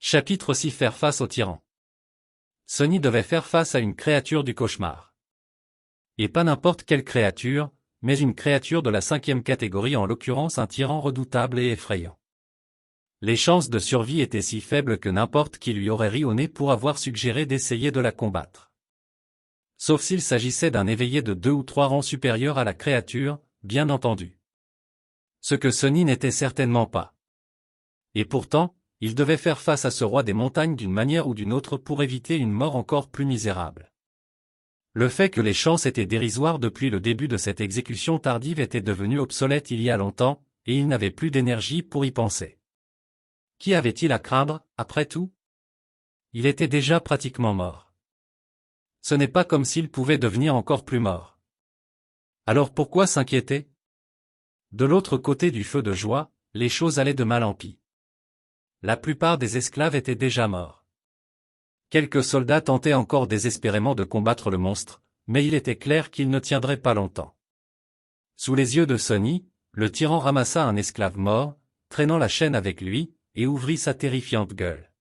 Chapitre 6. Faire face au tyran. Sonny devait faire face à une créature du cauchemar. Et pas n'importe quelle créature, mais une créature de la 5e catégorie, en l'occurrence un tyran redoutable et effrayant. Les chances de survie étaient si faibles que n'importe qui lui aurait ri au nez pour avoir suggéré d'essayer de la combattre. Sauf s'il s'agissait d'un éveillé de 2 ou 3 rangs supérieurs à la créature, bien entendu. Ce que Sonny n'était certainement pas. Et pourtant, il devait faire face à ce roi des montagnes d'une manière ou d'une autre pour éviter une mort encore plus misérable. Le fait que les chances étaient dérisoires depuis le début de cette exécution tardive était devenu obsolète il y a longtemps, et il n'avait plus d'énergie pour y penser. Qui avait-il à craindre, après tout? Il était déjà pratiquement mort. Ce n'est pas comme s'il pouvait devenir encore plus mort. Alors pourquoi s'inquiéter? De l'autre côté du feu de joie, les choses allaient de mal en pis. La plupart des esclaves étaient déjà morts. Quelques soldats tentaient encore désespérément de combattre le monstre, mais il était clair qu'il ne tiendrait pas longtemps. Sous les yeux de Sonny, le tyran ramassa un esclave mort, traînant la chaîne avec lui, et ouvrit sa terrifiante gueule.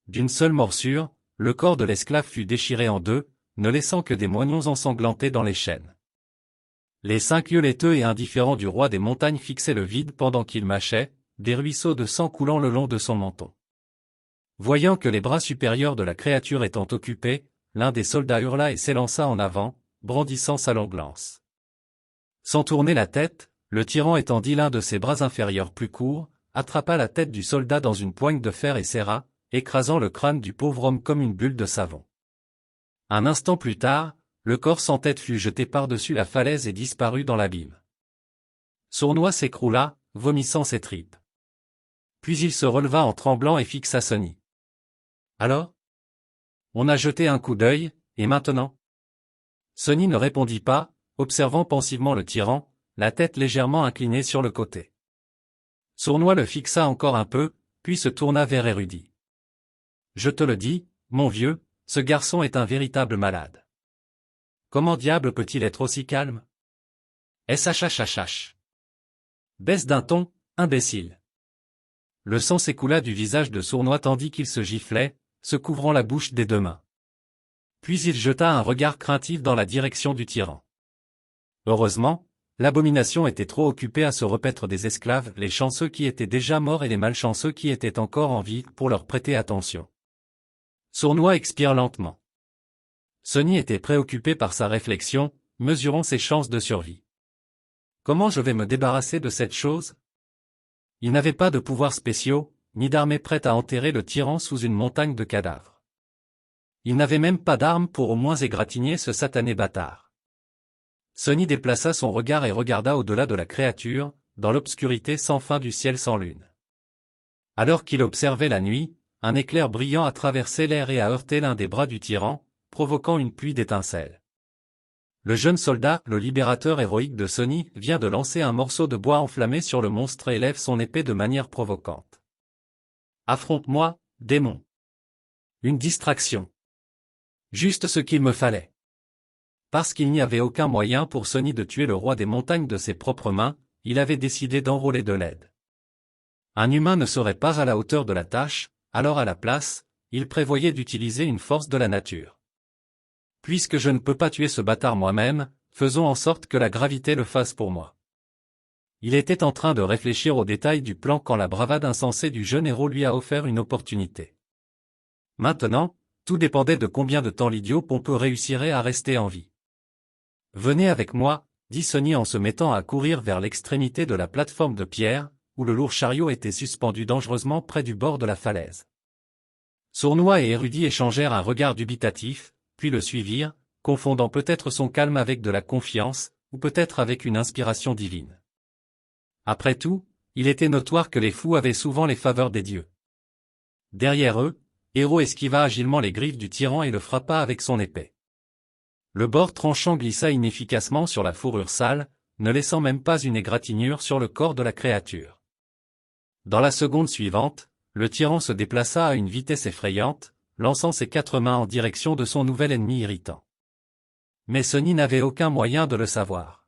D'une seule morsure, le corps de l'esclave fut déchiré en deux, ne laissant que des moignons ensanglantés dans les chaînes. Les 5 yeux laiteux et indifférents du roi des montagnes fixaient le vide pendant qu'il mâchait, des ruisseaux de sang coulant le long de son menton. Voyant que les bras supérieurs de la créature étant occupés, l'un des soldats hurla et s'élança en avant, brandissant sa longue lance. Sans tourner la tête, le tyran étendit l'un de ses bras inférieurs plus courts, attrapa la tête du soldat dans une poigne de fer et serra, écrasant le crâne du pauvre homme comme une bulle de savon. Un instant plus tard, le corps sans tête fut jeté par-dessus la falaise et disparut dans l'abîme. Sournois s'écroula, vomissant ses tripes. Puis il se releva en tremblant et fixa Sonny. Alors? On a jeté un coup d'œil, et maintenant? Sonny ne répondit pas, observant pensivement le tyran, la tête légèrement inclinée sur le côté. Sournois le fixa encore un peu, puis se tourna vers Érudit. Je te le dis, mon vieux, ce garçon est un véritable malade. Comment diable peut-il être aussi calme? SHHHH. Baisse d'un ton, imbécile. Le sang s'écoula du visage de Sournois tandis qu'il se giflait, se couvrant la bouche des 2 mains. Puis il jeta un regard craintif dans la direction du tyran. Heureusement, l'abomination était trop occupée à se repaître des esclaves, les chanceux qui étaient déjà morts et les malchanceux qui étaient encore en vie, pour leur prêter attention. Sournois expire lentement. Sonny était préoccupé par sa réflexion, mesurant ses chances de survie. Comment je vais me débarrasser de cette chose? Il n'avait pas de pouvoirs spéciaux, ni d'armée prête à enterrer le tyran sous une montagne de cadavres. Il n'avait même pas d'arme pour au moins égratigner ce satané bâtard. Sonny déplaça son regard et regarda au-delà de la créature, dans l'obscurité sans fin du ciel sans lune. Alors qu'il observait la nuit, un éclair brillant a traversé l'air et a heurté l'un des bras du tyran, provoquant une pluie d'étincelles. Le jeune soldat, le libérateur héroïque de Sonny, vient de lancer un morceau de bois enflammé sur le monstre et élève son épée de manière provocante. Affronte-moi, démon. Une distraction. Juste ce qu'il me fallait. Parce qu'il n'y avait aucun moyen pour Sonny de tuer le roi des montagnes de ses propres mains, il avait décidé d'enrôler de l'aide. Un humain ne serait pas à la hauteur de la tâche, alors à la place, il prévoyait d'utiliser une force de la nature. Puisque je ne peux pas tuer ce bâtard moi-même, faisons en sorte que la gravité le fasse pour moi. Il était en train de réfléchir aux détails du plan quand la bravade insensée du jeune héros lui a offert une opportunité. Maintenant, tout dépendait de combien de temps l'idiot pompeux réussirait à rester en vie. Venez avec moi, dit Sonny en se mettant à courir vers l'extrémité de la plateforme de pierre, où le lourd chariot était suspendu dangereusement près du bord de la falaise. Sournois et Érudit échangèrent un regard dubitatif, puis le suivirent, confondant peut-être son calme avec de la confiance, ou peut-être avec une inspiration divine. Après tout, il était notoire que les fous avaient souvent les faveurs des dieux. Derrière eux, Héro esquiva agilement les griffes du tyran et le frappa avec son épée. Le bord tranchant glissa inefficacement sur la fourrure sale, ne laissant même pas une égratignure sur le corps de la créature. Dans la seconde suivante, le tyran se déplaça à une vitesse effrayante, lançant ses 4 mains en direction de son nouvel ennemi irritant. Mais Sonny n'avait aucun moyen de le savoir.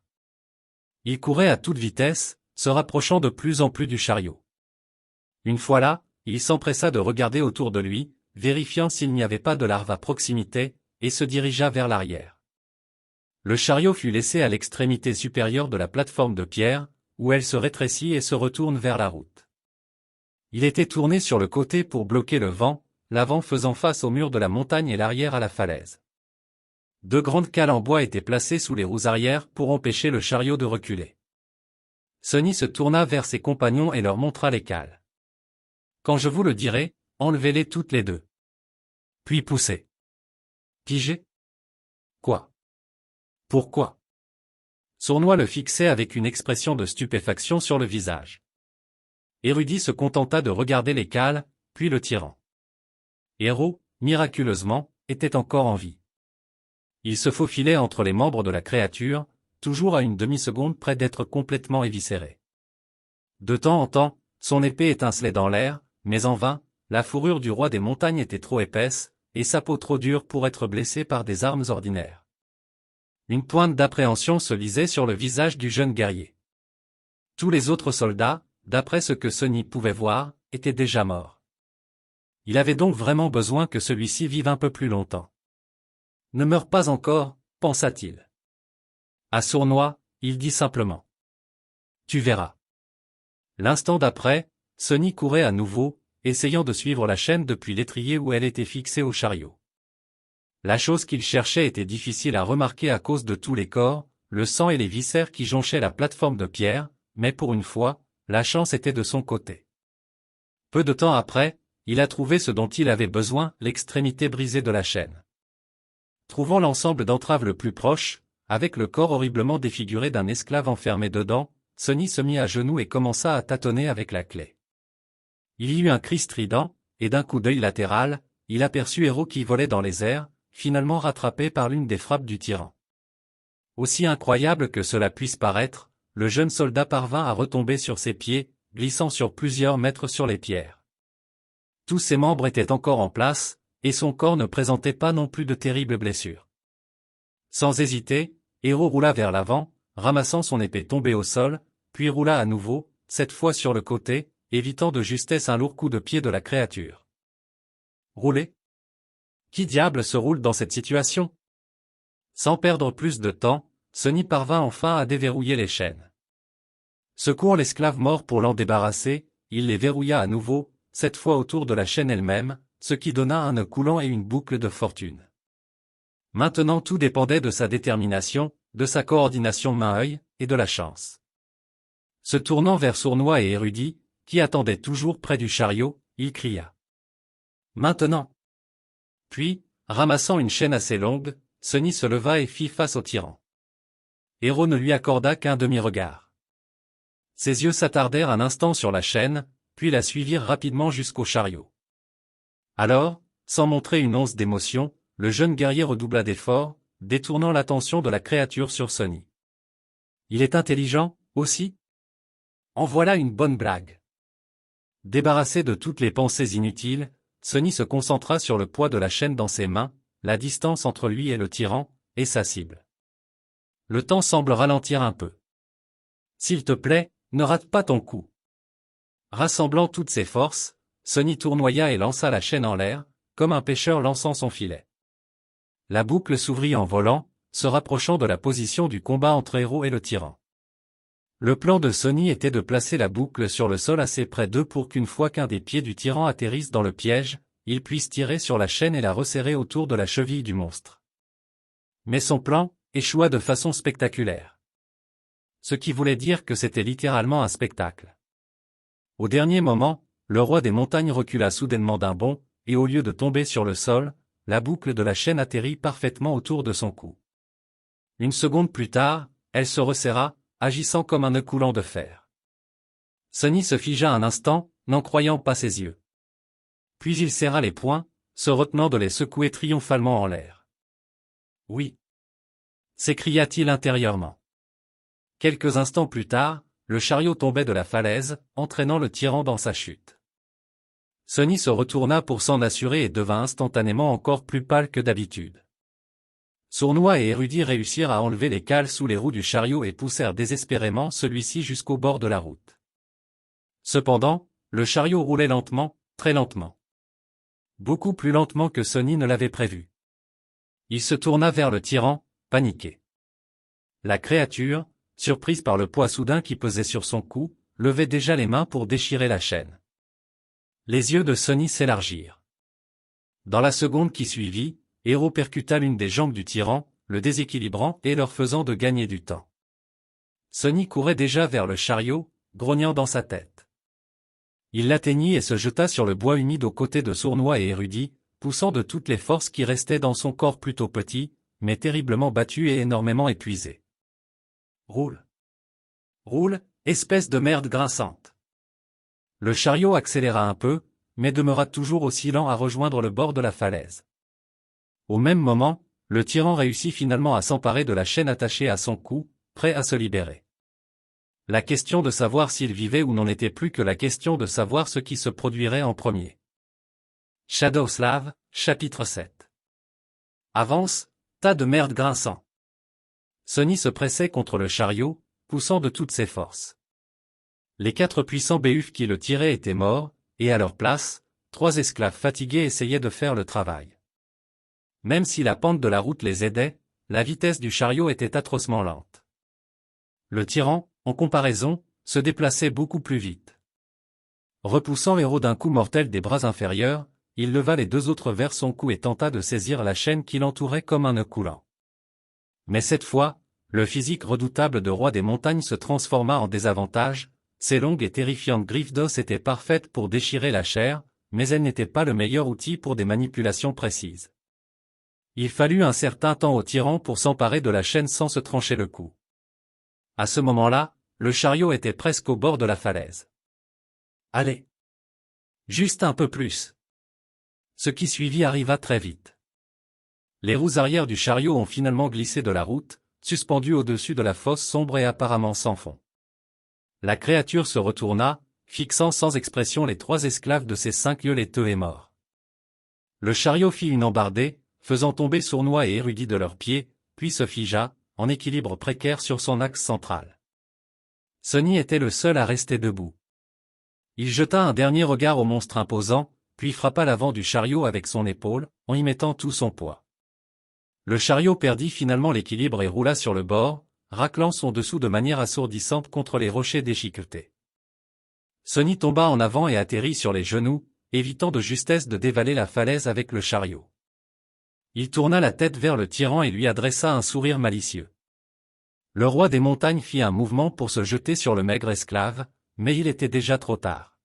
Il courait à toute vitesse, se rapprochant de plus en plus du chariot. Une fois là, il s'empressa de regarder autour de lui, vérifiant s'il n'y avait pas de larves à proximité, et se dirigea vers l'arrière. Le chariot fut laissé à l'extrémité supérieure de la plateforme de pierre, où elle se rétrécit et se retourne vers la route. Il était tourné sur le côté pour bloquer le vent, l'avant faisant face au mur de la montagne et l'arrière à la falaise. Deux grandes cales en bois étaient placées sous les roues arrière pour empêcher le chariot de reculer. Sonny se tourna vers ses compagnons et leur montra les cales. « Quand je vous le dirai, enlevez-les toutes les deux. Puis poussez. » « Pigé ? Quoi ? Pourquoi ? » Sournois le fixait avec une expression de stupéfaction sur le visage. Érudit se contenta de regarder les cales, puis le tyran. Héros, miraculeusement, était encore en vie. Il se faufilait entre les membres de la créature, toujours à une demi-seconde près d'être complètement éviscéré. De temps en temps, son épée étincelait dans l'air, mais en vain, la fourrure du roi des montagnes était trop épaisse, et sa peau trop dure pour être blessée par des armes ordinaires. Une pointe d'appréhension se lisait sur le visage du jeune guerrier. Tous les autres soldats, d'après ce que Sonny pouvait voir, étaient déjà morts. Il avait donc vraiment besoin que celui-ci vive un peu plus longtemps. « Ne meurs pas encore, pensa-t-il. À Sournois, il dit simplement. « Tu verras. » L'instant d'après, Sonny courait à nouveau, essayant de suivre la chaîne depuis l'étrier où elle était fixée au chariot. La chose qu'il cherchait était difficile à remarquer à cause de tous les corps, le sang et les viscères qui jonchaient la plateforme de pierre, mais pour une fois, la chance était de son côté. Peu de temps après, il a trouvé ce dont il avait besoin, l'extrémité brisée de la chaîne. Trouvant l'ensemble d'entraves le plus proche, avec le corps horriblement défiguré d'un esclave enfermé dedans, Sonny se mit à genoux et commença à tâtonner avec la clé. Il y eut un cri strident, et d'un coup d'œil latéral, il aperçut Héros qui volait dans les airs, finalement rattrapé par l'une des frappes du tyran. Aussi incroyable que cela puisse paraître, le jeune soldat parvint à retomber sur ses pieds, glissant sur plusieurs mètres sur les pierres. Tous ses membres étaient encore en place, et son corps ne présentait pas non plus de terribles blessures. Sans hésiter, Héros roula vers l'avant, ramassant son épée tombée au sol, puis roula à nouveau, cette fois sur le côté, évitant de justesse un lourd coup de pied de la créature. Rouler ? Qui diable se roule dans cette situation ? Sans perdre plus de temps, Sonny parvint enfin à déverrouiller les chaînes. Secourant l'esclave mort pour l'en débarrasser, il les verrouilla à nouveau, cette fois autour de la chaîne elle-même, ce qui donna un nœud coulant et une boucle de fortune. Maintenant tout dépendait de sa détermination, de sa coordination main-œil, et de la chance. Se tournant vers Sournois et Érudit, qui attendaient toujours près du chariot, il cria. « Maintenant !» Puis, ramassant une chaîne assez longue, Sonny se leva et fit face au tyran. Héros ne lui accorda qu'un demi-regard. Ses yeux s'attardèrent un instant sur la chaîne, puis la suivirent rapidement jusqu'au chariot. Alors, sans montrer une once d'émotion, le jeune guerrier redoubla d'efforts, détournant l'attention de la créature sur Sonny. Il est intelligent, aussi ? En voilà une bonne blague. Débarrassé de toutes les pensées inutiles, Sonny se concentra sur le poids de la chaîne dans ses mains, la distance entre lui et le tyran, et sa cible. Le temps semble ralentir un peu. S'il te plaît, ne rate pas ton coup. Rassemblant toutes ses forces, Sonny tournoya et lança la chaîne en l'air, comme un pêcheur lançant son filet. La boucle s'ouvrit en volant, se rapprochant de la position du combat entre Héros et le tyran. Le plan de Sonny était de placer la boucle sur le sol assez près d'eux pour qu'une fois qu'un des pieds du tyran atterrisse dans le piège, il puisse tirer sur la chaîne et la resserrer autour de la cheville du monstre. Mais son plan échoua de façon spectaculaire. Ce qui voulait dire que c'était littéralement un spectacle. Au dernier moment, le roi des montagnes recula soudainement d'un bond, et au lieu de tomber sur le sol, la boucle de la chaîne atterrit parfaitement autour de son cou. Une seconde plus tard, elle se resserra, agissant comme un nœud coulant de fer. Sonny se figea un instant, n'en croyant pas ses yeux. Puis il serra les poings, se retenant de les secouer triomphalement en l'air. « Oui !» s'écria-t-il intérieurement. Quelques instants plus tard, le chariot tombait de la falaise, entraînant le tyran dans sa chute. Sonny se retourna pour s'en assurer et devint instantanément encore plus pâle que d'habitude. Sournois et Érudit réussirent à enlever les cales sous les roues du chariot et poussèrent désespérément celui-ci jusqu'au bord de la route. Cependant, le chariot roulait lentement, très lentement. Beaucoup plus lentement que Sonny ne l'avait prévu. Il se tourna vers le tyran, paniqué. La créature, surprise par le poids soudain qui pesait sur son cou, levait déjà les mains pour déchirer la chaîne. Les yeux de Sonny s'élargirent. Dans la seconde qui suivit, Héros percuta l'une des jambes du tyran, le déséquilibrant et leur faisant de gagner du temps. Sonny courait déjà vers le chariot, grognant dans sa tête. Il l'atteignit et se jeta sur le bois humide aux côtés de Sournois et Érudit, poussant de toutes les forces qui restaient dans son corps plutôt petit, mais terriblement battu et énormément épuisé. Roule. Roule, espèce de merde grinçante. Le chariot accéléra un peu, mais demeura toujours aussi lent à rejoindre le bord de la falaise. Au même moment, le tyran réussit finalement à s'emparer de la chaîne attachée à son cou, prêt à se libérer. La question de savoir s'il vivait ou n'en était plus que la question de savoir ce qui se produirait en premier. Shadowslav, chapitre 7. Avance, tas de merde grinçant. Sonny se pressait contre le chariot, poussant de toutes ses forces. Les 4 puissants béhufs qui le tiraient étaient morts, et à leur place, 3 esclaves fatigués essayaient de faire le travail. Même si la pente de la route les aidait, la vitesse du chariot était atrocement lente. Le tyran, en comparaison, se déplaçait beaucoup plus vite. Repoussant Héros d'un coup mortel des bras inférieurs, il leva les 2 autres vers son cou et tenta de saisir la chaîne qui l'entourait comme un nœud coulant. Mais cette fois, le physique redoutable de Roi des Montagnes se transforma en désavantage, ses longues et terrifiantes griffes d'os étaient parfaites pour déchirer la chair, mais elles n'étaient pas le meilleur outil pour des manipulations précises. Il fallut un certain temps au tyran pour s'emparer de la chaîne sans se trancher le cou. À ce moment-là, le chariot était presque au bord de la falaise. Allez! Juste un peu plus. Ce qui suivit arriva très vite. Les roues arrière du chariot ont finalement glissé de la route, suspendues au-dessus de la fosse sombre et apparemment sans fond. La créature se retourna, fixant sans expression les 3 esclaves de ses 5 yeux laiteux et morts. Le chariot fit une embardée, faisant tomber Sournois et Érudit de leurs pieds, puis se figea, en équilibre précaire sur son axe central. Sonny était le seul à rester debout. Il jeta un dernier regard au monstre imposant, puis frappa l'avant du chariot avec son épaule, en y mettant tout son poids. Le chariot perdit finalement l'équilibre et roula sur le bord, raclant son dessous de manière assourdissante contre les rochers déchiquetés. Sonny tomba en avant et atterrit sur les genoux, évitant de justesse de dévaler la falaise avec le chariot. Il tourna la tête vers le tyran et lui adressa un sourire malicieux. Le roi des montagnes fit un mouvement pour se jeter sur le maigre esclave, mais il était déjà trop tard.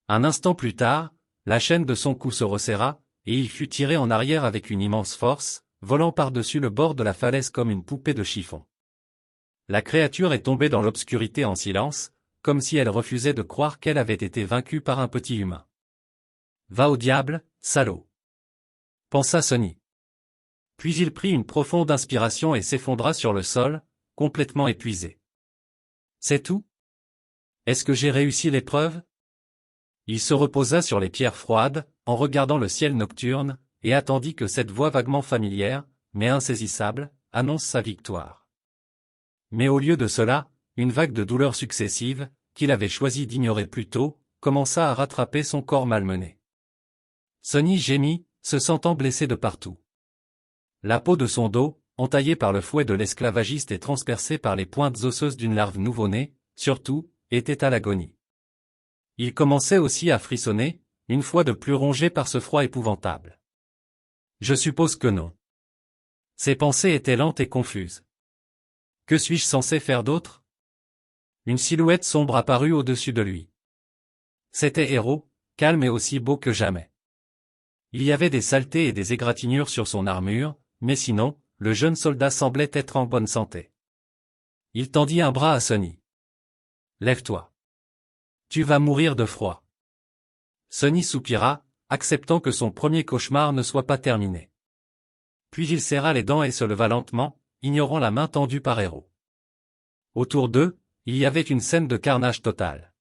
Un instant plus tard, la chaîne de son cou se resserra, et il fut tiré en arrière avec une immense force, volant par-dessus le bord de la falaise comme une poupée de chiffon. La créature est tombée dans l'obscurité en silence, comme si elle refusait de croire qu'elle avait été vaincue par un petit humain. « Va au diable, salaud !» pensa Sonny. Puis il prit une profonde inspiration et s'effondra sur le sol, complètement épuisé. C'est tout? Est-ce que j'ai réussi l'épreuve? Il se reposa sur les pierres froides, en regardant le ciel nocturne, et attendit que cette voix vaguement familière, mais insaisissable, annonce sa victoire. Mais au lieu de cela, une vague de douleurs successives, qu'il avait choisi d'ignorer plus tôt, commença à rattraper son corps malmené. Sonny gémit, se sentant blessé de partout. La peau de son dos, entaillée par le fouet de l'esclavagiste et transpercée par les pointes osseuses d'une larve nouveau-née, surtout, était à l'agonie. Il commençait aussi à frissonner, une fois de plus rongé par ce froid épouvantable. Je suppose que non. Ses pensées étaient lentes et confuses. Que suis-je censé faire d'autre? Une silhouette sombre apparut au-dessus de lui. C'était Héros, calme et aussi beau que jamais. Il y avait des saletés et des égratignures sur son armure, mais sinon, le jeune soldat semblait être en bonne santé. Il tendit un bras à Sonny. « Lève-toi. Tu vas mourir de froid. » Sonny soupira, acceptant que son premier cauchemar ne soit pas terminé. Puis il serra les dents et se leva lentement, ignorant la main tendue par Héros. Autour d'eux, il y avait une scène de carnage total.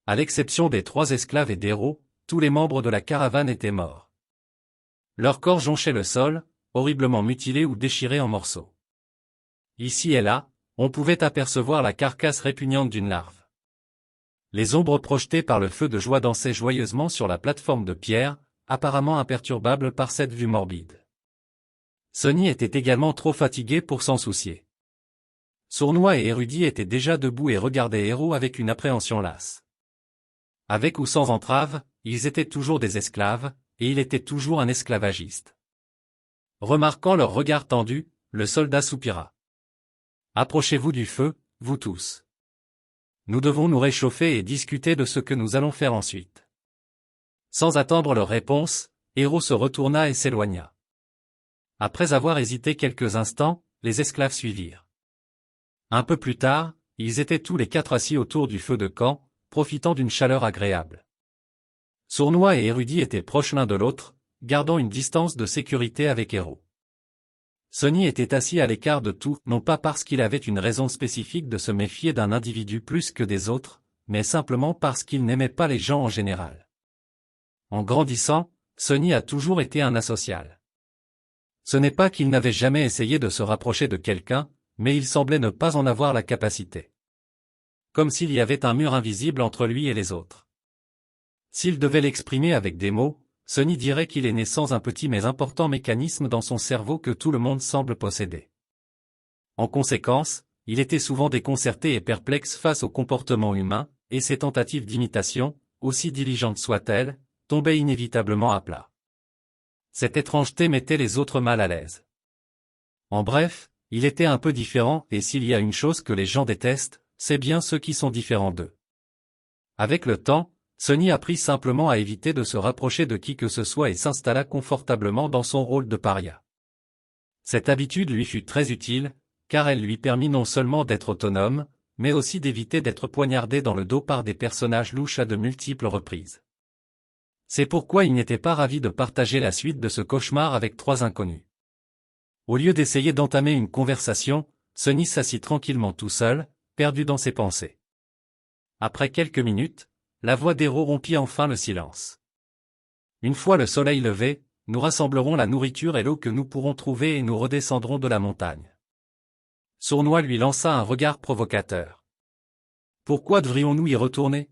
À l'exception des 3 esclaves et d'Héros, tous les membres de la caravane étaient morts. Leurs corps jonchaient le sol, horriblement mutilés ou déchirés en morceaux. Ici et là, on pouvait apercevoir la carcasse répugnante d'une larve. Les ombres projetées par le feu de joie dansaient joyeusement sur la plateforme de pierre, apparemment imperturbable par cette vue morbide. Sonny était également trop fatigué pour s'en soucier. Sournois et Érudit étaient déjà debout et regardaient Héros avec une appréhension lasse. Avec ou sans entrave, ils étaient toujours des esclaves, et il était toujours un esclavagiste. Remarquant leur regard tendu, le soldat soupira. « Approchez-vous du feu, vous tous. Nous devons nous réchauffer et discuter de ce que nous allons faire ensuite. » Sans attendre leur réponse, Héros se retourna et s'éloigna. Après avoir hésité quelques instants, les esclaves suivirent. Un peu plus tard, ils étaient tous les quatre assis autour du feu de camp, profitant d'une chaleur agréable. Sournois et Érudit étaient proches l'un de l'autre, gardant une distance de sécurité avec Héros. Sonny était assis à l'écart de tout, non pas parce qu'il avait une raison spécifique de se méfier d'un individu plus que des autres, mais simplement parce qu'il n'aimait pas les gens en général. En grandissant, Sonny a toujours été un asocial. Ce n'est pas qu'il n'avait jamais essayé de se rapprocher de quelqu'un, mais il semblait ne pas en avoir la capacité. Comme s'il y avait un mur invisible entre lui et les autres. S'il devait l'exprimer avec des mots, Sonny dirait qu'il est né sans un petit mais important mécanisme dans son cerveau que tout le monde semble posséder. En conséquence, il était souvent déconcerté et perplexe face au comportement humain, et ses tentatives d'imitation, aussi diligentes soient-elles, tombaient inévitablement à plat. Cette étrangeté mettait les autres mal à l'aise. En bref, il était un peu différent, et s'il y a une chose que les gens détestent, c'est bien ceux qui sont différents d'eux. Avec le temps, Sonny apprit simplement à éviter de se rapprocher de qui que ce soit et s'installa confortablement dans son rôle de paria. Cette habitude lui fut très utile, car elle lui permit non seulement d'être autonome, mais aussi d'éviter d'être poignardé dans le dos par des personnages louches à de multiples reprises. C'est pourquoi il n'était pas ravi de partager la suite de ce cauchemar avec trois inconnus. Au lieu d'essayer d'entamer une conversation, Sonny s'assit tranquillement tout seul, perdu dans ses pensées. Après quelques minutes, la voix d'Héros rompit enfin le silence. Une fois le soleil levé, nous rassemblerons la nourriture et l'eau que nous pourrons trouver et nous redescendrons de la montagne. Sournois lui lança un regard provocateur. Pourquoi devrions-nous y retourner?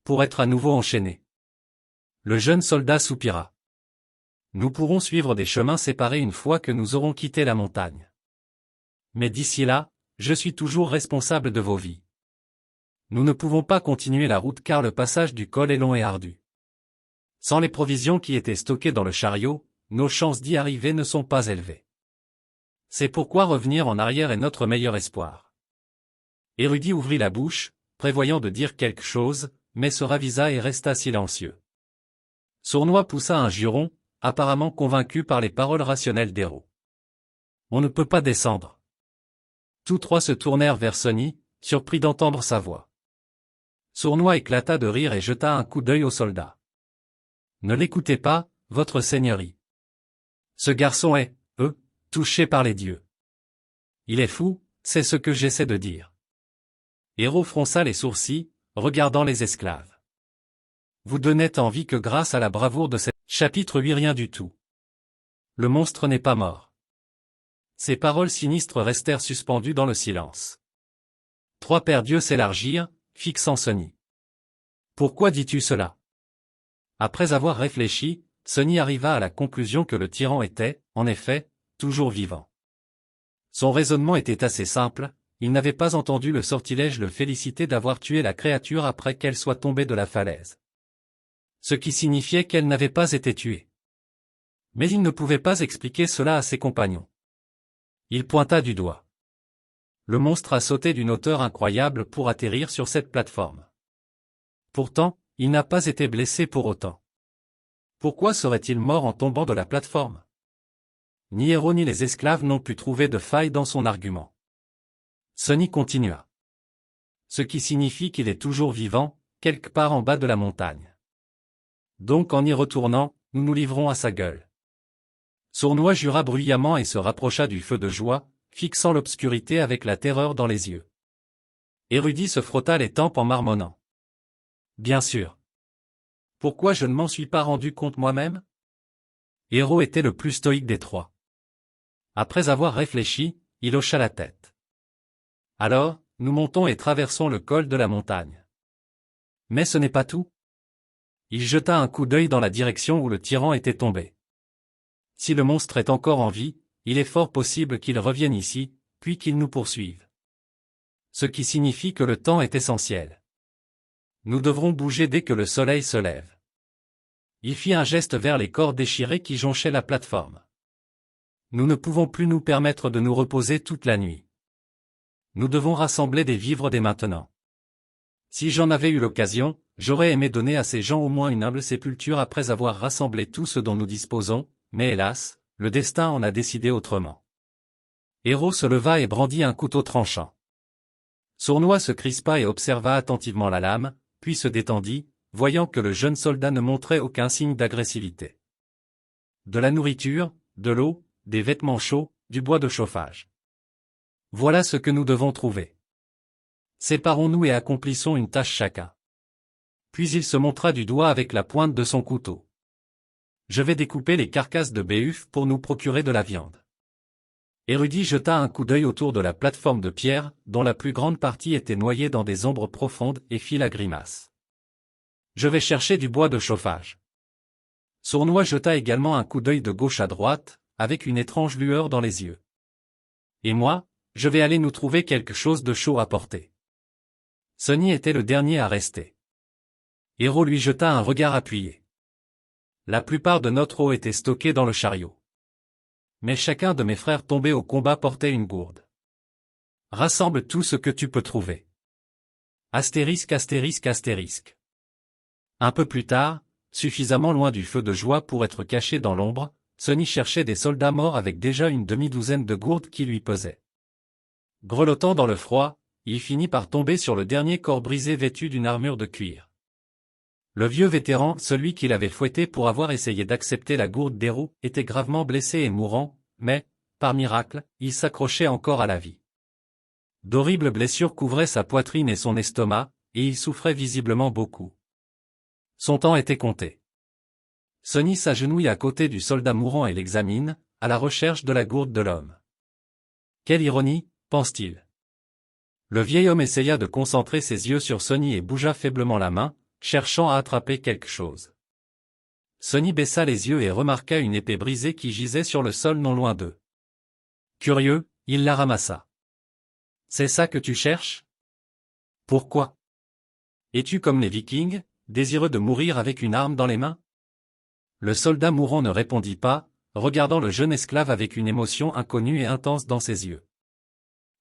Pour être à nouveau enchaînés. Le jeune soldat soupira. Nous pourrons suivre des chemins séparés une fois que nous aurons quitté la montagne. Mais d'ici là, je suis toujours responsable de vos vies. Nous ne pouvons pas continuer la route car le passage du col est long et ardu. Sans les provisions qui étaient stockées dans le chariot, nos chances d'y arriver ne sont pas élevées. C'est pourquoi revenir en arrière est notre meilleur espoir. Érudit ouvrit la bouche, prévoyant de dire quelque chose, mais se ravisa et resta silencieux. Sournois poussa un juron, apparemment convaincu par les paroles rationnelles d'Héros. On ne peut pas descendre. Tous trois se tournèrent vers Sonny, surpris d'entendre sa voix. Sournois éclata de rire et jeta un coup d'œil au soldat. Ne l'écoutez pas, votre seigneurie. Ce garçon est, touché par les dieux. Il est fou, c'est ce que j'essaie de dire. Héros fronça les sourcils, regardant les esclaves. Vous donnait envie que grâce à la bravoure de cette chapitre 8 rien du tout. Le monstre n'est pas mort. Ces paroles sinistres restèrent suspendues dans le silence. Trois paires d'yeux s'élargirent, fixant Sonny. Pourquoi dis-tu cela? Après avoir réfléchi, Sonny arriva à la conclusion que le tyran était, en effet, toujours vivant. Son raisonnement était assez simple, il n'avait pas entendu le sortilège le féliciter d'avoir tué la créature après qu'elle soit tombée de la falaise. Ce qui signifiait qu'elle n'avait pas été tuée. Mais il ne pouvait pas expliquer cela à ses compagnons. Il pointa du doigt. Le monstre a sauté d'une hauteur incroyable pour atterrir sur cette plateforme. Pourtant, il n'a pas été blessé pour autant. Pourquoi serait-il mort en tombant de la plateforme? Ni Héros ni les esclaves n'ont pu trouver de faille dans son argument. Sonny continua. Ce qui signifie qu'il est toujours vivant, quelque part en bas de la montagne. Donc en y retournant, nous nous livrons à sa gueule. Sournois jura bruyamment et se rapprocha du feu de joie, fixant l'obscurité avec la terreur dans les yeux. Érudit se frotta les tempes en marmonnant. Bien sûr. Pourquoi je ne m'en suis pas rendu compte moi-même? Héros était le plus stoïque des trois. Après avoir réfléchi, il hocha la tête. Alors, nous montons et traversons le col de la montagne. Mais ce n'est pas tout. Il jeta un coup d'œil dans la direction où le tyran était tombé. Si le monstre est encore en vie, il est fort possible qu'il revienne ici, puis qu'il nous poursuive. Ce qui signifie que le temps est essentiel. Nous devrons bouger dès que le soleil se lève. Il fit un geste vers les corps déchirés qui jonchaient la plateforme. Nous ne pouvons plus nous permettre de nous reposer toute la nuit. Nous devons rassembler des vivres dès maintenant. Si j'en avais eu l'occasion, j'aurais aimé donner à ces gens au moins une humble sépulture après avoir rassemblé tout ce dont nous disposons, mais hélas, le destin en a décidé autrement. Héros se leva et brandit un couteau tranchant. Sournois se crispa et observa attentivement la lame, puis se détendit, voyant que le jeune soldat ne montrait aucun signe d'agressivité. De la nourriture, de l'eau, des vêtements chauds, du bois de chauffage. Voilà ce que nous devons trouver. Séparons-nous et accomplissons une tâche chacun. Puis il se montra du doigt avec la pointe de son couteau. Je vais découper les carcasses de béhuf pour nous procurer de la viande. Érudit jeta un coup d'œil autour de la plateforme de pierre, dont la plus grande partie était noyée dans des ombres profondes, et fit la grimace. Je vais chercher du bois de chauffage. Sournois jeta également un coup d'œil de gauche à droite, avec une étrange lueur dans les yeux. Et moi, je vais aller nous trouver quelque chose de chaud à porter. Sonny était le dernier à rester. Héros lui jeta un regard appuyé. La plupart de notre eau était stockée dans le chariot. Mais chacun de mes frères tombés au combat portait une gourde. Rassemble tout ce que tu peux trouver. Astérisque astérisque astérisque. Un peu plus tard, suffisamment loin du feu de joie pour être caché dans l'ombre, Sonny cherchait des soldats morts avec déjà une demi-douzaine de gourdes qui lui pesaient. Grelottant dans le froid, il finit par tomber sur le dernier corps brisé vêtu d'une armure de cuir. Le vieux vétéran, celui qu'il avait fouetté pour avoir essayé d'accepter la gourde d'Héros, était gravement blessé et mourant, mais, par miracle, il s'accrochait encore à la vie. D'horribles blessures couvraient sa poitrine et son estomac, et il souffrait visiblement beaucoup. Son temps était compté. Sonny s'agenouille à côté du soldat mourant et l'examine, à la recherche de la gourde de l'homme. Quelle ironie, pense-t-il. Le vieil homme essaya de concentrer ses yeux sur Sonny et bougea faiblement la main, cherchant à attraper quelque chose. Sonny baissa les yeux et remarqua une épée brisée qui gisait sur le sol non loin d'eux. Curieux, il la ramassa. C'est ça que tu cherches? Pourquoi? Es-tu comme les Vikings, désireux de mourir avec une arme dans les mains? Le soldat mourant ne répondit pas, regardant le jeune esclave avec une émotion inconnue et intense dans ses yeux.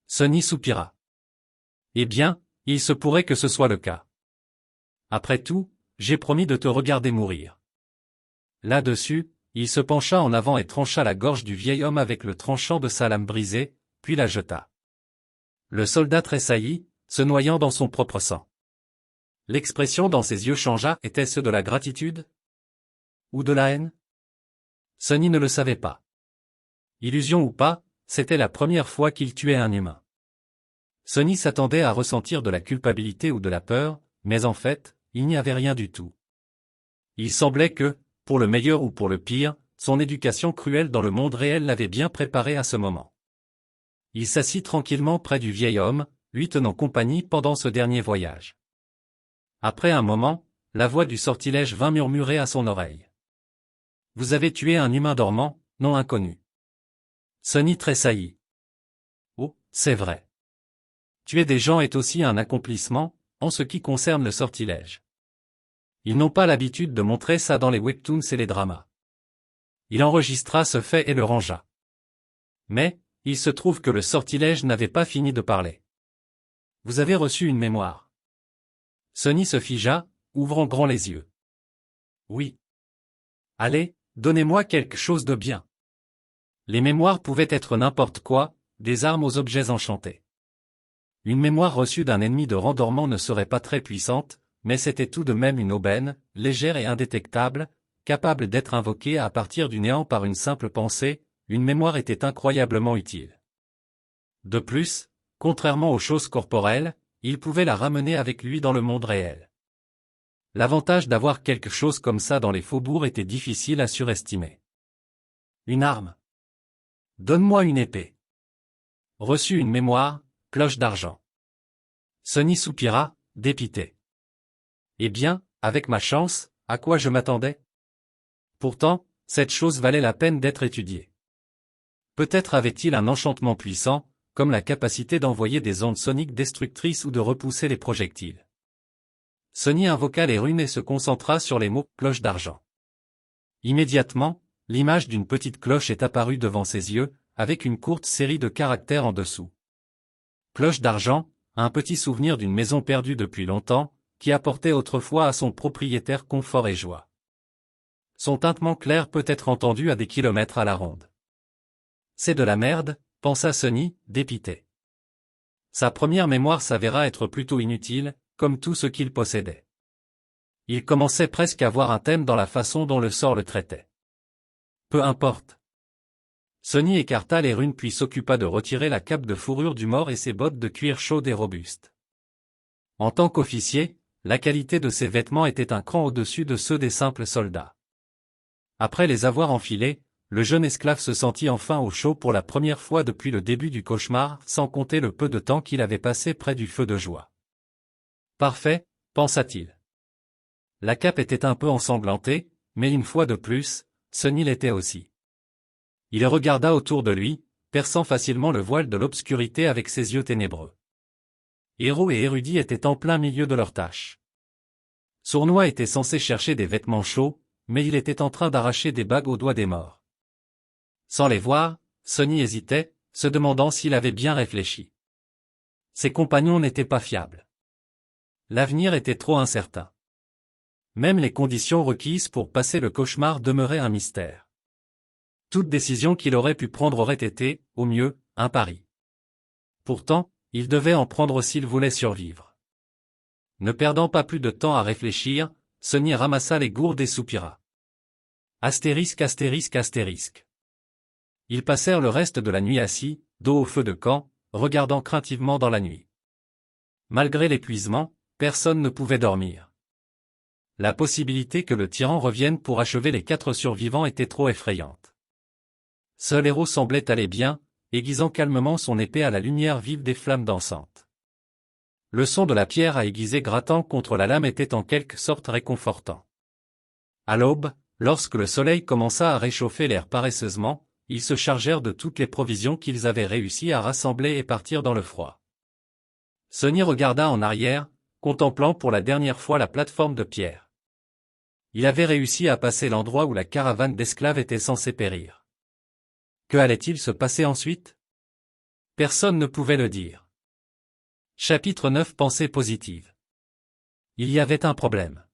Sonny soupira. Eh bien, il se pourrait que ce soit le cas. Après tout, j'ai promis de te regarder mourir. Là-dessus, il se pencha en avant et trancha la gorge du vieil homme avec le tranchant de sa lame brisée, puis la jeta. Le soldat tressaillit, se noyant dans son propre sang. L'expression dans ses yeux changea, était-ce de la gratitude? Ou de la haine? Sonny ne le savait pas. Illusion ou pas, c'était la première fois qu'il tuait un humain. Sonny s'attendait à ressentir de la culpabilité ou de la peur, mais en fait, il n'y avait rien du tout. Il semblait que, pour le meilleur ou pour le pire, son éducation cruelle dans le monde réel l'avait bien préparé à ce moment. Il s'assit tranquillement près du vieil homme, lui tenant compagnie pendant ce dernier voyage. Après un moment, la voix du sortilège vint murmurer à son oreille. Vous avez tué un humain dormant, non inconnu. Sonny tressaillit. Oh, c'est vrai. Tuer des gens est aussi un accomplissement, en ce qui concerne le sortilège. Ils n'ont pas l'habitude de montrer ça dans les webtoons et les dramas. Il enregistra ce fait et le rangea. Mais, il se trouve que le sortilège n'avait pas fini de parler. Vous avez reçu une mémoire. Sonny se figea, ouvrant grand les yeux. Oui. Allez, donnez-moi quelque chose de bien. Les mémoires pouvaient être n'importe quoi, des armes aux objets enchantés. Une mémoire reçue d'un ennemi de rang dormant ne serait pas très puissante, mais c'était tout de même une aubaine, légère et indétectable, capable d'être invoquée à partir du néant par une simple pensée, une mémoire était incroyablement utile. De plus, contrairement aux choses corporelles, il pouvait la ramener avec lui dans le monde réel. L'avantage d'avoir quelque chose comme ça dans les faubourgs était difficile à surestimer. Une arme. Donne-moi une épée. Reçu une mémoire, cloche d'argent. Sonny soupira, dépité. Eh bien, avec ma chance, à quoi je m'attendais? Pourtant, cette chose valait la peine d'être étudiée. Peut-être avait-il un enchantement puissant, comme la capacité d'envoyer des ondes soniques destructrices ou de repousser les projectiles. Sonny invoqua les runes et se concentra sur les mots « cloche d'argent ». Immédiatement, l'image d'une petite cloche est apparue devant ses yeux, avec une courte série de caractères en dessous. Cloche d'argent, un petit souvenir d'une maison perdue depuis longtemps, qui apportait autrefois à son propriétaire confort et joie. Son tintement clair peut être entendu à des kilomètres à la ronde. C'est de la merde, pensa Sonny, dépité. Sa première mémoire s'avéra être plutôt inutile, comme tout ce qu'il possédait. Il commençait presque à voir un thème dans la façon dont le sort le traitait. Peu importe. Sonny écarta les runes puis s'occupa de retirer la cape de fourrure du mort et ses bottes de cuir chaude et robuste. En tant qu'officier, la qualité de ses vêtements était un cran au-dessus de ceux des simples soldats. Après les avoir enfilés, le jeune esclave se sentit enfin au chaud pour la première fois depuis le début du cauchemar, sans compter le peu de temps qu'il avait passé près du feu de joie. Parfait, pensa-t-il. La cape était un peu ensanglantée, mais une fois de plus, Sonny l'était aussi. Il regarda autour de lui, perçant facilement le voile de l'obscurité avec ses yeux ténébreux. Héros et érudits étaient en plein milieu de leur tâche. Sournois était censé chercher des vêtements chauds, mais il était en train d'arracher des bagues aux doigts des morts. Sans les voir, Sonny hésitait, se demandant s'il avait bien réfléchi. Ses compagnons n'étaient pas fiables. L'avenir était trop incertain. Même les conditions requises pour passer le cauchemar demeuraient un mystère. Toute décision qu'il aurait pu prendre aurait été, au mieux, un pari. Pourtant, il devait en prendre s'il voulait survivre. Ne perdant pas plus de temps à réfléchir, Sonny ramassa les gourdes et soupira. Astérisque astérisque astérisque. Ils passèrent le reste de la nuit assis, dos au feu de camp, regardant craintivement dans la nuit. Malgré l'épuisement, personne ne pouvait dormir. La possibilité que le tyran revienne pour achever les 4 survivants était trop effrayante. Seul Héros semblait aller bien, aiguisant calmement son épée à la lumière vive des flammes dansantes. Le son de la pierre à aiguiser grattant contre la lame était en quelque sorte réconfortant. À l'aube, lorsque le soleil commença à réchauffer l'air paresseusement, ils se chargèrent de toutes les provisions qu'ils avaient réussi à rassembler et partirent dans le froid. Sonny regarda en arrière, contemplant pour la dernière fois la plateforme de pierre. Il avait réussi à passer l'endroit où la caravane d'esclaves était censée périr. Que allait-il se passer ensuite? Personne ne pouvait le dire. Chapitre 9 Pensée positive. Il y avait un problème.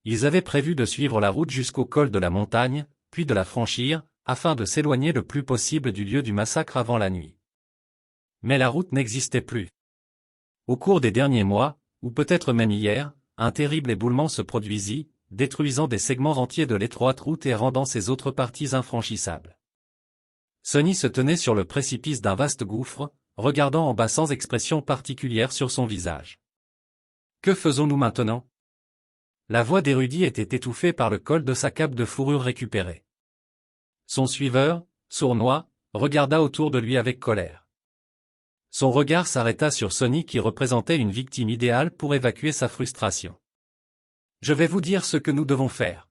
Ils avaient prévu de suivre la route jusqu'au col de la montagne, puis de la franchir, afin de s'éloigner le plus possible du lieu du massacre avant la nuit. Mais la route n'existait plus. Au cours des derniers mois, ou peut-être même hier, un terrible éboulement se produisit, détruisant des segments entiers de l'étroite route et rendant ses autres parties infranchissables. Sonny se tenait sur le précipice d'un vaste gouffre, regardant en bas sans expression particulière sur son visage. Que faisons-nous maintenant? La voix d'érudit était étouffée par le col de sa cape de fourrure récupérée. Son suiveur, sournois, regarda autour de lui avec colère. Son regard s'arrêta sur Sonny qui représentait une victime idéale pour évacuer sa frustration. Je vais vous dire ce que nous devons faire.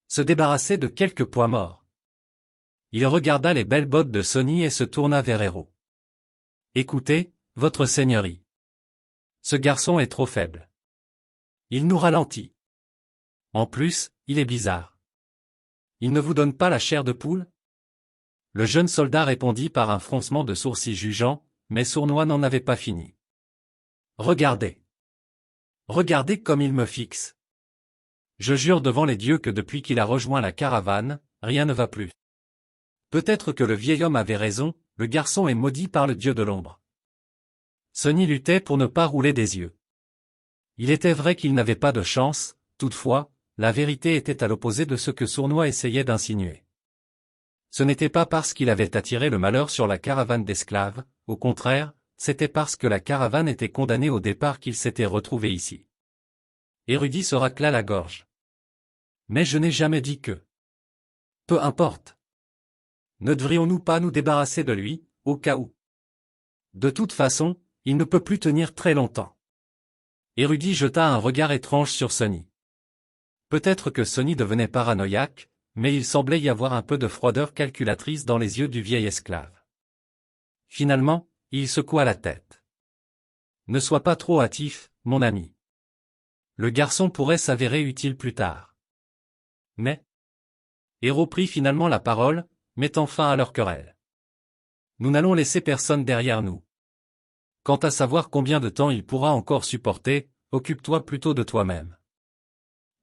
Se débarrasser de quelques poids morts. Il regarda les belles bottes de Sonny et se tourna vers Héros. Écoutez, votre seigneurie. Ce garçon est trop faible. Il nous ralentit. En plus, il est bizarre. Il ne vous donne pas la chair de poule? Le jeune soldat répondit par un froncement de sourcils jugeant, mais Sournois n'en avait pas fini. Regardez. Regardez comme il me fixe. Je jure devant les dieux que depuis qu'il a rejoint la caravane, rien ne va plus. Peut-être que le vieil homme avait raison, le garçon est maudit par le dieu de l'ombre. Sonny luttait pour ne pas rouler des yeux. Il était vrai qu'il n'avait pas de chance, toutefois, la vérité était à l'opposé de ce que Sournois essayait d'insinuer. Ce n'était pas parce qu'il avait attiré le malheur sur la caravane d'esclaves, au contraire, c'était parce que la caravane était condamnée au départ qu'il s'était retrouvé ici. Érudit se racla la gorge. Mais je n'ai jamais dit que. Peu importe. Ne devrions-nous pas nous débarrasser de lui, au cas où? De toute façon, il ne peut plus tenir très longtemps. Érudit jeta un regard étrange sur Sonny. Peut-être que Sonny devenait paranoïaque, mais il semblait y avoir un peu de froideur calculatrice dans les yeux du vieil esclave. Finalement, il secoua la tête. Ne sois pas trop hâtif, mon ami. Le garçon pourrait s'avérer utile plus tard. Mais Héro prit finalement la parole, mettant fin à leur querelle. Nous n'allons laisser personne derrière nous. Quant à savoir combien de temps il pourra encore supporter, occupe-toi plutôt de toi-même.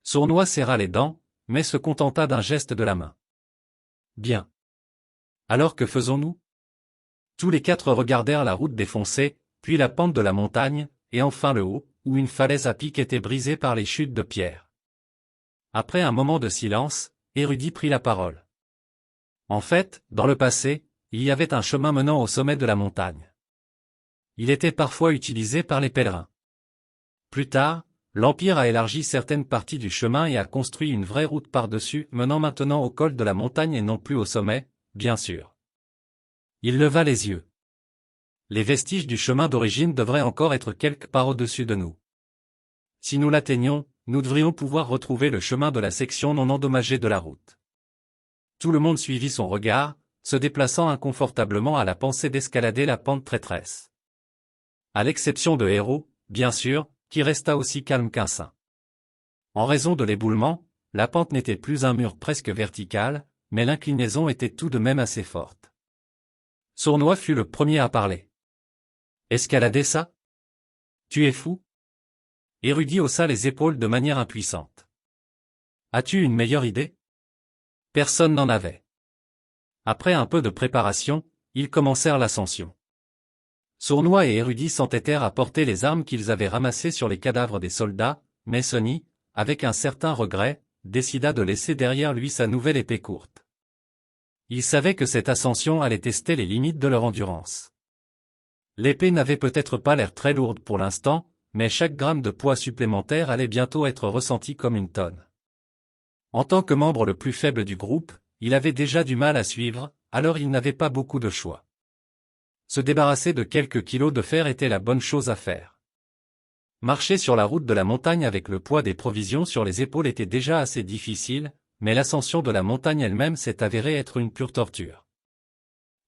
Sournois serra les dents, mais se contenta d'un geste de la main. Bien. Alors que faisons-nous? Tous les quatre regardèrent la route défoncée, puis la pente de la montagne, et enfin le haut, où une falaise à pic était brisée par les chutes de pierre. Après un moment de silence, Érudit prit la parole. En fait, dans le passé, il y avait un chemin menant au sommet de la montagne. Il était parfois utilisé par les pèlerins. Plus tard, l'Empire a élargi certaines parties du chemin et a construit une vraie route par-dessus, menant maintenant au col de la montagne et non plus au sommet, bien sûr. Il leva les yeux. Les vestiges du chemin d'origine devraient encore être quelque part au-dessus de nous. Si nous l'atteignons, nous devrions pouvoir retrouver le chemin de la section non endommagée de la route. Tout le monde suivit son regard, se déplaçant inconfortablement à la pensée d'escalader la pente traîtresse. À l'exception de Héro, bien sûr, qui resta aussi calme qu'un saint. En raison de l'éboulement, la pente n'était plus un mur presque vertical, mais l'inclinaison était tout de même assez forte. Sournois fut le premier à parler. Escalader ça? Tu es fou? Érudit haussa les épaules de manière impuissante. As-tu une meilleure idée? Personne n'en avait. Après un peu de préparation, ils commencèrent l'ascension. Sournois et Érudit s'entêtèrent à porter les armes qu'ils avaient ramassées sur les cadavres des soldats, mais Sonny, avec un certain regret, décida de laisser derrière lui sa nouvelle épée courte. Il savait que cette ascension allait tester les limites de leur endurance. L'épée n'avait peut-être pas l'air très lourde pour l'instant, mais chaque gramme de poids supplémentaire allait bientôt être ressenti comme une tonne. En tant que membre le plus faible du groupe, il avait déjà du mal à suivre, alors il n'avait pas beaucoup de choix. Se débarrasser de quelques kilos de fer était la bonne chose à faire. Marcher sur la route de la montagne avec le poids des provisions sur les épaules était déjà assez difficile, mais l'ascension de la montagne elle-même s'est avérée être une pure torture.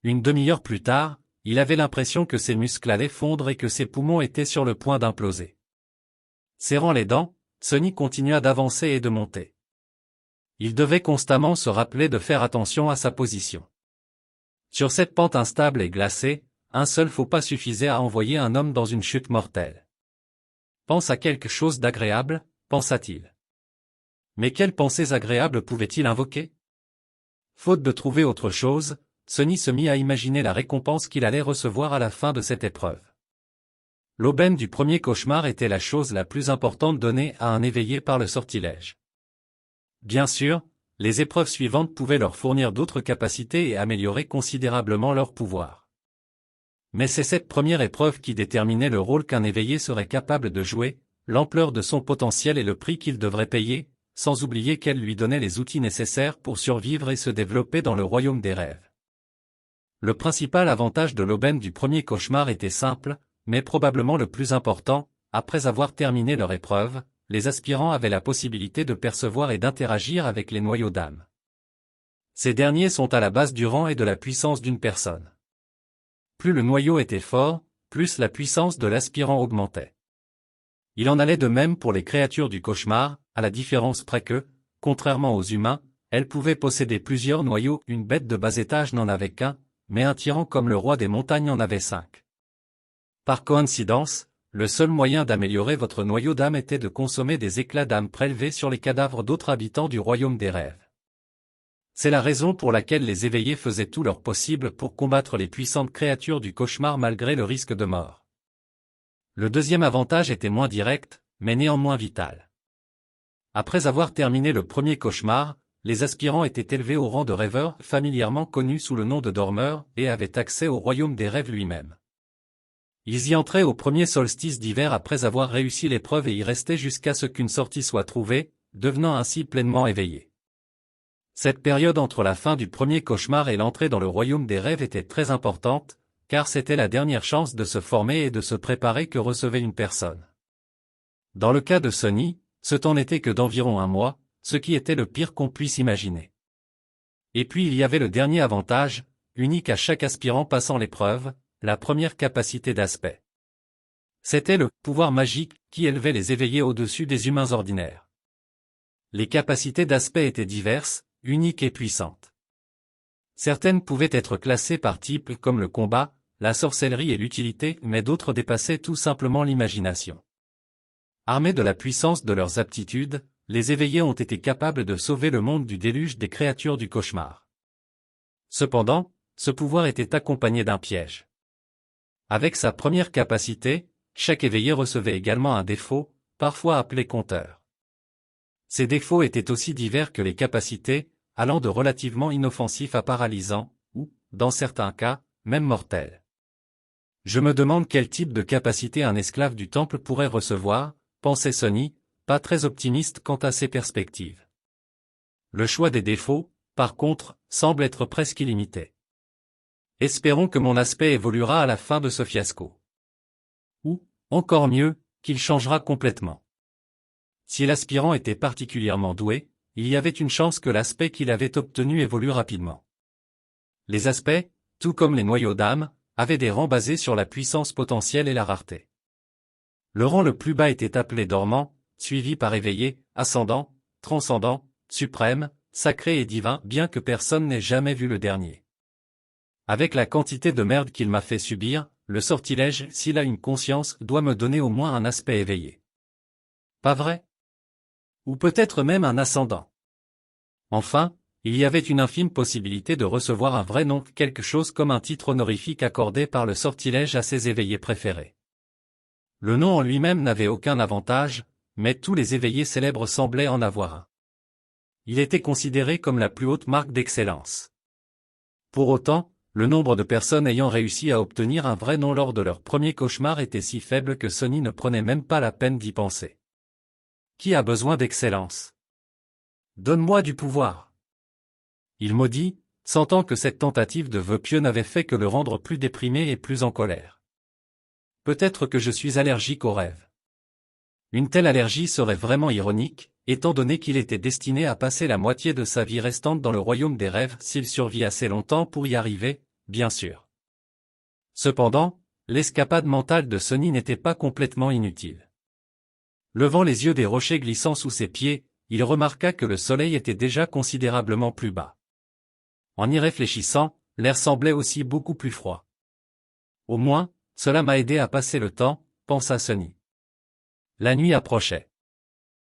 Une demi-heure plus tard, il avait l'impression que ses muscles allaient fondre et que ses poumons étaient sur le point d'imploser. Serrant les dents, Sonny continua d'avancer et de monter. Il devait constamment se rappeler de faire attention à sa position. Sur cette pente instable et glacée, un seul faux pas suffisait à envoyer un homme dans une chute mortelle. Pense à quelque chose d'agréable, pensa-t-il. Mais quelles pensées agréables pouvait-il invoquer? Faute de trouver autre chose, Sonny se mit à imaginer la récompense qu'il allait recevoir à la fin de cette épreuve. L'aubaine du premier cauchemar était la chose la plus importante donnée à un éveillé par le sortilège. Bien sûr, les épreuves suivantes pouvaient leur fournir d'autres capacités et améliorer considérablement leur pouvoir. Mais c'est cette première épreuve qui déterminait le rôle qu'un éveillé serait capable de jouer, l'ampleur de son potentiel et le prix qu'il devrait payer, sans oublier qu'elle lui donnait les outils nécessaires pour survivre et se développer dans le royaume des rêves. Le principal avantage de l'aubaine du premier cauchemar était simple, mais probablement le plus important, après avoir terminé leur épreuve, les aspirants avaient la possibilité de percevoir et d'interagir avec les noyaux d'âme. Ces derniers sont à la base du rang et de la puissance d'une personne. Plus le noyau était fort, plus la puissance de l'aspirant augmentait. Il en allait de même pour les créatures du cauchemar, à la différence près que, contrairement aux humains, elles pouvaient posséder plusieurs noyaux. Une bête de bas étage n'en avait qu'un, mais un tyran comme le roi des montagnes en avait 5. Par coïncidence, le seul moyen d'améliorer votre noyau d'âme était de consommer des éclats d'âme prélevés sur les cadavres d'autres habitants du royaume des rêves. C'est la raison pour laquelle les éveillés faisaient tout leur possible pour combattre les puissantes créatures du cauchemar malgré le risque de mort. Le deuxième avantage était moins direct, mais néanmoins vital. Après avoir terminé le premier cauchemar, les aspirants étaient élevés au rang de rêveurs, familièrement connus sous le nom de dormeurs, et avaient accès au royaume des rêves lui-même. Ils y entraient au premier solstice d'hiver après avoir réussi l'épreuve et y restaient jusqu'à ce qu'une sortie soit trouvée, devenant ainsi pleinement éveillés. Cette période entre la fin du premier cauchemar et l'entrée dans le royaume des rêves était très importante, car c'était la dernière chance de se former et de se préparer que recevait une personne. Dans le cas de Sonny, ce temps n'était que d'environ un mois, ce qui était le pire qu'on puisse imaginer. Et puis il y avait le dernier avantage, unique à chaque aspirant passant l'épreuve, la première capacité d'aspect. C'était le pouvoir magique qui élevait les éveillés au-dessus des humains ordinaires. Les capacités d'aspect étaient diverses, uniques et puissantes. Certaines pouvaient être classées par type comme le combat, la sorcellerie et l'utilité, mais d'autres dépassaient tout simplement l'imagination. Armés de la puissance de leurs aptitudes, les éveillés ont été capables de sauver le monde du déluge des créatures du cauchemar. Cependant, ce pouvoir était accompagné d'un piège. Avec sa première capacité, chaque éveillé recevait également un défaut, parfois appelé compteur. Ces défauts étaient aussi divers que les capacités, allant de relativement inoffensifs à paralysants, ou, dans certains cas, même mortels. Je me demande quel type de capacité un esclave du temple pourrait recevoir, pensait Sonny, pas très optimiste quant à ses perspectives. Le choix des défauts, par contre, semble être presque illimité. Espérons que mon aspect évoluera à la fin de ce fiasco. Ou, encore mieux, qu'il changera complètement. Si l'aspirant était particulièrement doué, il y avait une chance que l'aspect qu'il avait obtenu évolue rapidement. Les aspects, tout comme les noyaux d'âme, avaient des rangs basés sur la puissance potentielle et la rareté. Le rang le plus bas était appelé dormant, suivi par éveillé, ascendant, transcendant, suprême, sacré et divin, bien que personne n'ait jamais vu le dernier. Avec la quantité de merde qu'il m'a fait subir, le sortilège, s'il a une conscience, doit me donner au moins un aspect éveillé. Pas vrai? Ou peut-être même un ascendant. Enfin, il y avait une infime possibilité de recevoir un vrai nom, quelque chose comme un titre honorifique accordé par le sortilège à ses éveillés préférés. Le nom en lui-même n'avait aucun avantage, mais tous les éveillés célèbres semblaient en avoir un. Il était considéré comme la plus haute marque d'excellence. Pour autant, le nombre de personnes ayant réussi à obtenir un vrai nom lors de leur premier cauchemar était si faible que Sonny ne prenait même pas la peine d'y penser. Qui a besoin d'excellence? Donne-moi du pouvoir. Il maudit, sentant que cette tentative de vœu pieux n'avait fait que le rendre plus déprimé et plus en colère. Peut-être que je suis allergique aux rêves. Une telle allergie serait vraiment ironique, étant donné qu'il était destiné à passer la moitié de sa vie restante dans le royaume des rêves s'il survit assez longtemps pour y arriver, bien sûr. Cependant, l'escapade mentale de Sonny n'était pas complètement inutile. Levant les yeux des rochers glissant sous ses pieds, il remarqua que le soleil était déjà considérablement plus bas. En y réfléchissant, l'air semblait aussi beaucoup plus froid. Au moins, cela m'a aidé à passer le temps, pensa Sonny. La nuit approchait.